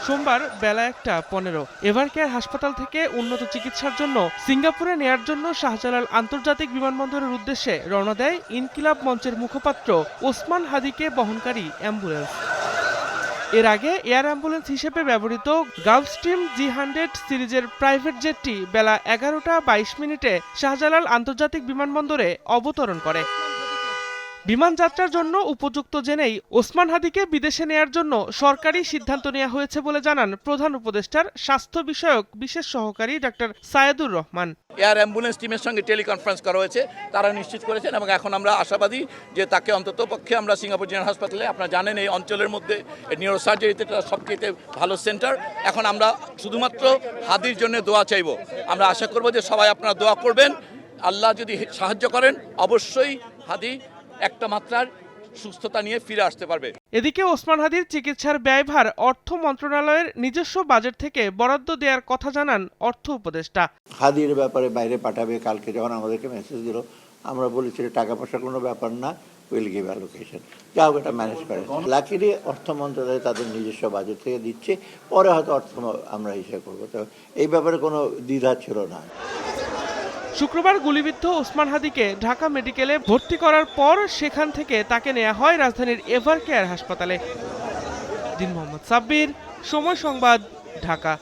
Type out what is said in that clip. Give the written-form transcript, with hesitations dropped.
সোমবার বেলা ১:১৫ এভারকেয়ার হাসপাতাল থেকে উন্নত চিকিৎসার জন্য সিঙ্গাপুরে নেয়ার জন্য শাহজালাল আন্তর্জাতিক বিমানবন্দরের উদ্দেশ্যে রওনা দেয় ইনকিলাব মঞ্চের মুখপাত্র ওসমান হাদিকে বহনকারী অ্যাম্বুলেন্স। এর আগে এয়ার অ্যাম্বুলেন্স হিসেবে ব্যবহৃত গালফস্ট্রিম G100 সিরিজের প্রাইভেট জেটটি বেলা ১১:২২ শাহজালাল আন্তর্জাতিক বিমানবন্দরে অবতরণ করে। বিমান যাত্রার জন্য উপযুক্ত জেনেই ওসমান হাদিকে বিদেশে নেয়ার জন্য সরকারি সিদ্ধান্ত নেওয়া হয়েছে বলে জানান প্রধান উপদেষ্টার স্বাস্থ্য বিষয়ক বিশেষ সহকারী doctor Sayedur Rahman. Air ambulance টিমের সঙ্গে টেলিকনফারেন্স করা হয়েছে, তারা নিশ্চিত করেছেন এবং এখন আমরা আশাবাদী যে তাকে অন্তত পক্ষে আমরা সিঙ্গাপুর জেনারেল হাসপাতালে, আপনারা জানেন এই অঞ্চলের মধ্যে নিউরোসার্জারিতে সবচেয়ে ভালো সেন্টার, এখন আমরা শুধুমাত্র হাদির জন্য দোয়া চাইব। আমরা আশা করব যে সবাই আপনারা দোয়া করবেন, আল্লাহ যদি সাহায্য করেন অবশ্যই হাদি একটা মাত্রার সুস্থতা নিয়ে ফিরে আসতে পারবে। এদিকে ওসমান হাদির চিকিৎসার ব্যয়ভার অর্থ মন্ত্রণালয়ের নিজস্ব বাজেট থেকে বরাদ্দ দেওয়ার কথা জানান অর্থ উপদেষ্টা। হাদির ব্যাপারে বাইরে পাঠাবে, কালকে যখন আমাদেরকে মেসেজ দিল আমরা বলেছি টাকা পয়সা কোনো ব্যাপার না, উইল গিভ অ্যালোকেশন, যা হোক এটা ম্যানেজ করে। লাকিলি অর্থ মন্ত্রণালয় তাদের নিজস্ব বাজেট থেকে দিচ্ছে, পরে হয়তো অর্থ আমরা হিসেব করবো, তো এই ব্যাপারে কোনো দ্বিধা ছিল না। শুক্রবার গুলিবিদ্ধ ওসমান হাদিকে ঢাকা মেডিকেলে ভর্তি করার পর সেখান থেকে তাকে নেওয়া হয় রাজধানীর এভারকেয়ার হাসপাতালে। দিন মোহাম্মদ সাব্বির, সময় সংবাদ, ঢাকা।